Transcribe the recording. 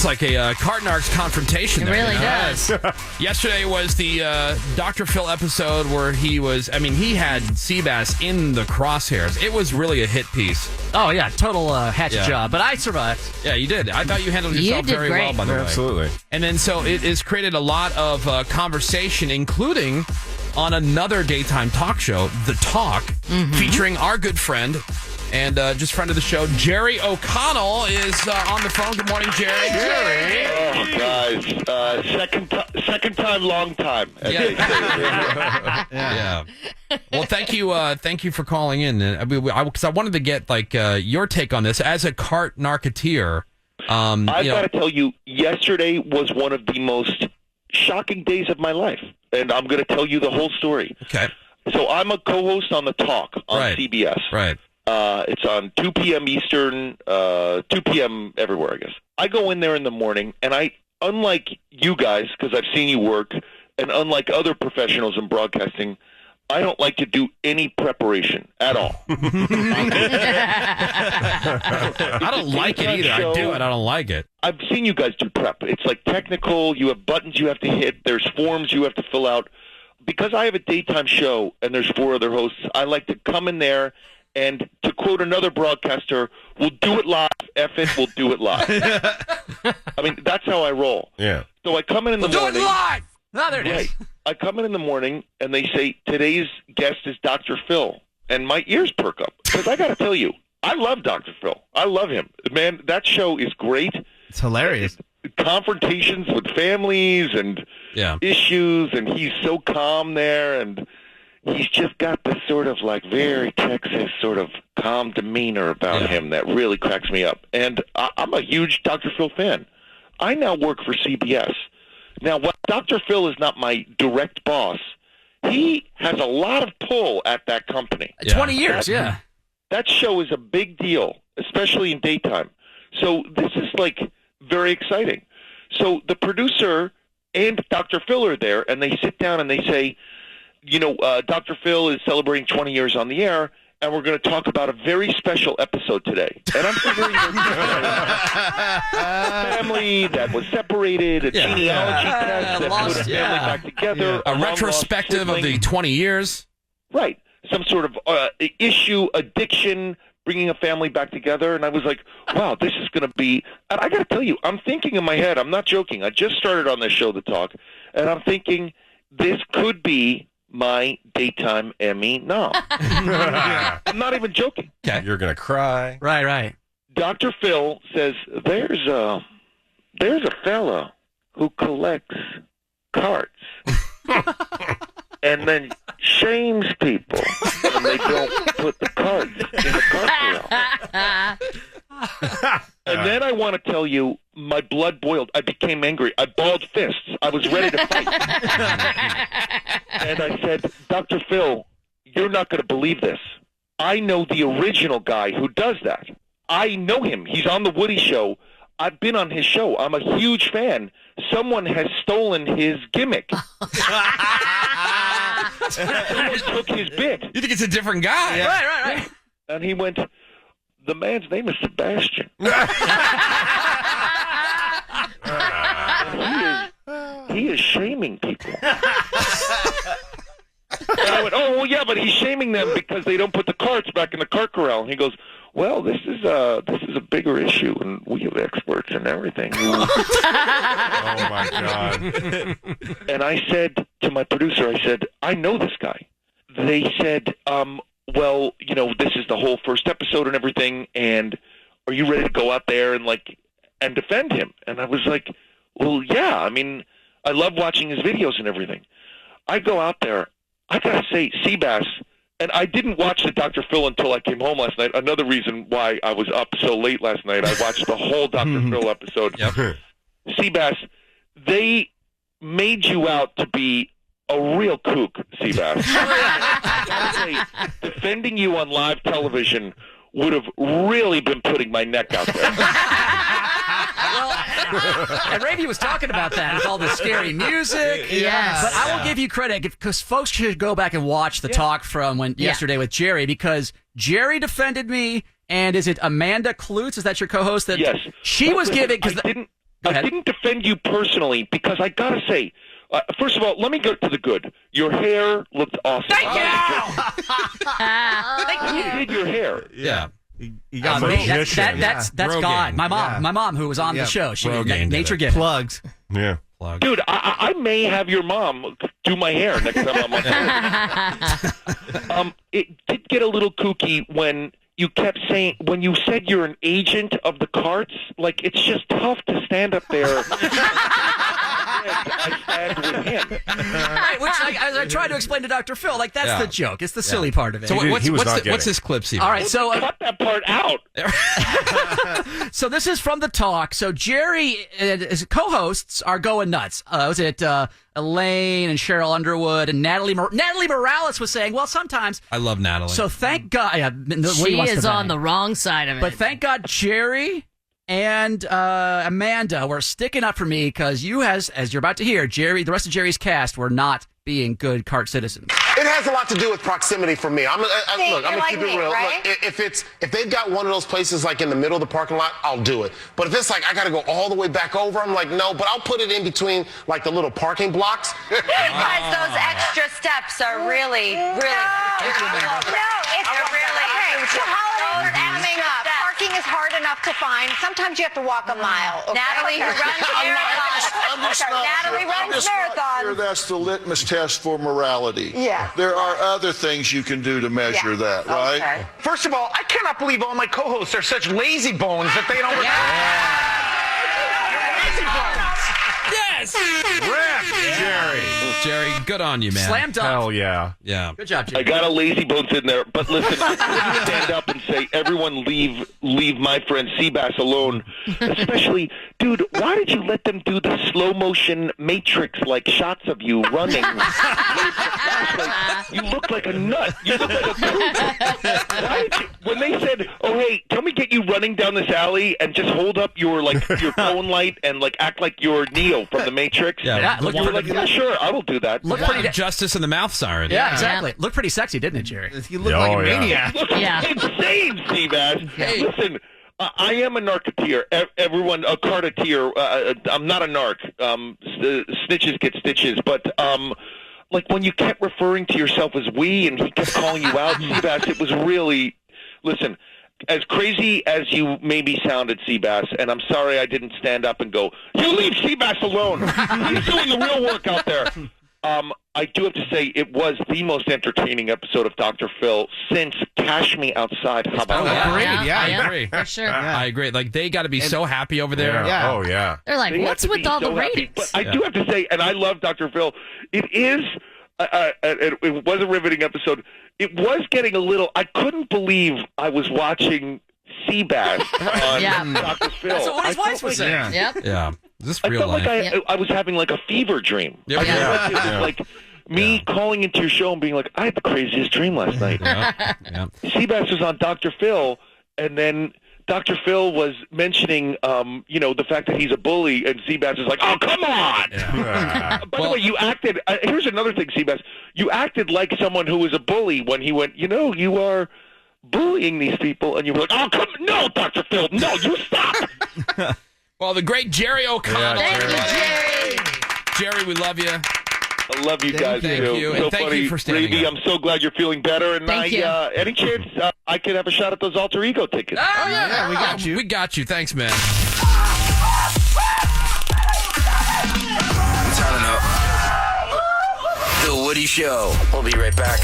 sounds like a Cartnarks confrontation. It there. really does. Yesterday was the Dr. Phil episode where he had Seabass in the crosshairs. It was really a hit piece. Oh, yeah, total hatchet job. But I survived. Yeah, you did. I thought you handled yourself very well, by the way. Absolutely. And then so it has created a lot of conversation, including on another daytime talk show, The Talk, featuring our good friend and just friend of the show, Jerry O'Connell, is on the phone. Good morning, Jerry. Jerry. Oh, guys. Second time, long time. Yeah. Well, thank you for calling in. Because I wanted to get your take on this as a cart narketeer. I've got to tell you, yesterday was one of the most shocking days of my life, and I'm going to tell you the whole story. Okay. So I'm a co-host on The Talk on CBS. Right. It's on 2 p.m. Eastern, 2 p.m. everywhere, I guess. I go in there in the morning, and unlike you guys, because I've seen you work, and unlike other professionals in broadcasting, I don't like to do any preparation at all. I don't like it either. I do it. I don't like it. I've seen you guys do prep. It's like technical. You have buttons you have to hit. There's forms you have to fill out. Because I have a daytime show and there's 4 other hosts, I like to come in there and, to quote another broadcaster, we'll do it live. F it, we'll do it live. I mean, that's how I roll. Yeah. So I come in the morning. Do it live! Oh, there it is. I come in the morning, and they say, today's guest is Dr. Phil. And my ears perk up. Because I got to tell you, I love Dr. Phil. I love him. Man, that show is great. It's hilarious. Confrontations with families and issues, and he's so calm there, and he's just got this sort of very Texas sort of calm demeanor about him that really cracks me up. And I'm a huge Dr. Phil fan. I now work for CBS. Now, while Dr. Phil is not my direct boss, he has a lot of pull at that company. 20 years, That show is a big deal, especially in daytime. So this is very exciting. So the producer and Dr. Phil are there, and they sit down and they say, Dr. Phil is celebrating 20 years on the air, and we're going to talk about a very special episode today. And I'm figuring there's a family that was separated, a genealogy test that put a family back together. A retrospective of the 20 years. Right. Some sort of issue, addiction, bringing a family back together. And I was like, wow, this is going to be... And I got to tell you, I'm thinking in my head, I'm not joking. I just started on this show, The Talk, and I'm thinking this could be my daytime Emmy nom. I'm not even joking. Okay. You're going to cry. Right. Dr. Phil says, there's a fella who collects carts and then shames people when they don't put the carts in the cart corral. And then I want to tell you, my blood boiled. I became angry. I balled fists. I was ready to fight. And I said, Dr. Phil, you're not going to believe this. I know the original guy who does that. I know him. He's on The Woody Show. I've been on his show. I'm a huge fan. Someone has stolen his gimmick. Someone took his bit. You think it's a different guy? Yeah. Right. And he went, the man's name is Sebastian. He is shaming people. And I went, oh, well, yeah, but he's shaming them because they don't put the carts back in the cart corral. And he goes, well, this is a bigger issue, and we have experts and everything. Oh, my God. And I said to my producer, I said, I know this guy. They said, well, this is the whole first episode and everything, and are you ready to go out there and defend him? And I was like, well, yeah. I mean, I love watching his videos and everything. I go out there. I got to say, Seabass, and I didn't watch the Dr. Phil until I came home last night. Another reason why I was up so late last night, I watched the whole Dr. Phil episode. Yep. Seabass, they made you out to be a real kook, Seabass. I gotta say, defending you on live television would have really been putting my neck out there. And Ravi was talking about that with all the scary music. Yes. But I will give you credit because folks should go back and watch the talk from yesterday with Jerry, because Jerry defended me. And is it Amanda Klutz? Is that your co-host? Yes. She was giving... ahead. didn't defend you personally because I got to say, first of all, let me go to the good. Your hair looked awesome. Thank you! You did your hair. Yeah. You got That's Rogaine. gone. My mom, Yeah. my mom who was on the show, she Rogaine did nature it. gift. plugs. Yeah. Plug. Dude, I may have your mom do my hair next time I'm on. It did get a little kooky when you kept saying, when you said you're an agent of the carts, like, it's just tough to stand up there. I stand with him. Right, which I tried to explain to Dr. Phil, like, that's the joke. It's the silly part of it. So what's He was not what's getting this clip, Steve? All right, so Cut that part out. so this is from the talk. So Jerry and his co-hosts are going nuts. Was it Elaine and Cheryl Underwood and Natalie Morales was saying, well, sometimes. I love Natalie. So thank God. Yeah, She is on the wrong side of it. But thank God Jerry and Amanda were sticking up for me because you, as you're about to hear, Jerry, the rest of Jerry's cast were not being good cart citizens. It has a lot to do with proximity for me. Look, I'm gonna like keep me, it real. right? Look, if they've got one of those places like in the middle of the parking lot, I'll do it. But if it's like I got to go all the way back over, I'm like, no. But I'll put it in between like the little parking blocks. Because those extra steps are really, really. No, it's really. Okay, so Holly, we're adding up. Parking is hard enough to find. Sometimes you have to walk a mile. Okay? Natalie, who runs marathons. Natalie runs marathons. That's the litmus test for morality. Yeah. There are other things you can do to measure that, right? Okay. First of all, I cannot believe all my co-hosts are such lazy bones that they don't. Lazy bones. yes, Jerry. Jerry, good on you, man. Slam dunk. Hell yeah. Yeah. Good job, I Jerry. got a lazy bones in there, but listen, I'm going to stand up and say, everyone leave my friend Seabass alone. Especially, dude, why did you let them do the slow motion Matrix-like shots of you running? You look like a nut. You look like a kook. Why did you, when they said, oh, hey, can we get you running down this alley and just hold up your phone light and like act like you're Neo from the Matrix? Yeah, You were like, yeah, sure, I will do that. Look Yeah. pretty. Justice in the mouth siren. Yeah, exactly. Looked pretty sexy, didn't it, Jerry? You look like a yeah. maniac. Yeah. Insane, Seabass. Hey. Listen, I am a narketeer. Everyone, a carteteer. I'm not a narc. Snitches get stitches. But like when you kept referring to yourself as we, and he kept calling you out, Seabass, it was really. Listen, as crazy as you maybe sounded, Seabass, and I'm sorry I didn't stand up and go, you leave Seabass alone. He's doing the real work out there. I do have to say it was the most entertaining episode of Dr. Phil since Cash Me Outside. How about that? Agreed, yeah. I agree. For sure. I agree. Like they got to be so happy over there. Yeah. Oh yeah. They're like, They have what's to with be all so the happy. ratings? But I do have to say, and I love Dr. Phil, it is, it was a riveting episode. It was getting a little, I couldn't believe I was watching Seabass on Yeah. Dr. Phil. That's what his I wife felt was like- saying. Yep. Yeah. Is this I real felt life? like I was having like a fever dream. Yeah. I felt Yeah. like it was like me calling into your show and being like, I had the craziest dream last night. Yeah. Yeah. Seabass was on Dr. Phil, and then Dr. Phil was mentioning, the fact that he's a bully, and Seabass is like, oh, come on! By the way, you acted, here's another thing, Seabass. You acted like someone who was a bully when he went, you are bullying these people, and you were like, oh, no, Dr. Phil, no, you stop! Well, the great Jerry O'Connell. Thank you, Jerry. Jerry, we love you. I love you guys, Thank too. you, So and thank funny. you for standing Ravy, up. I'm so glad you're feeling better, and Thank you. any chance I could have a shot at those alter ego tickets? Oh, Yeah, we got you. We got you. Thanks, man. Turning up. The Woody Show. We'll be right back.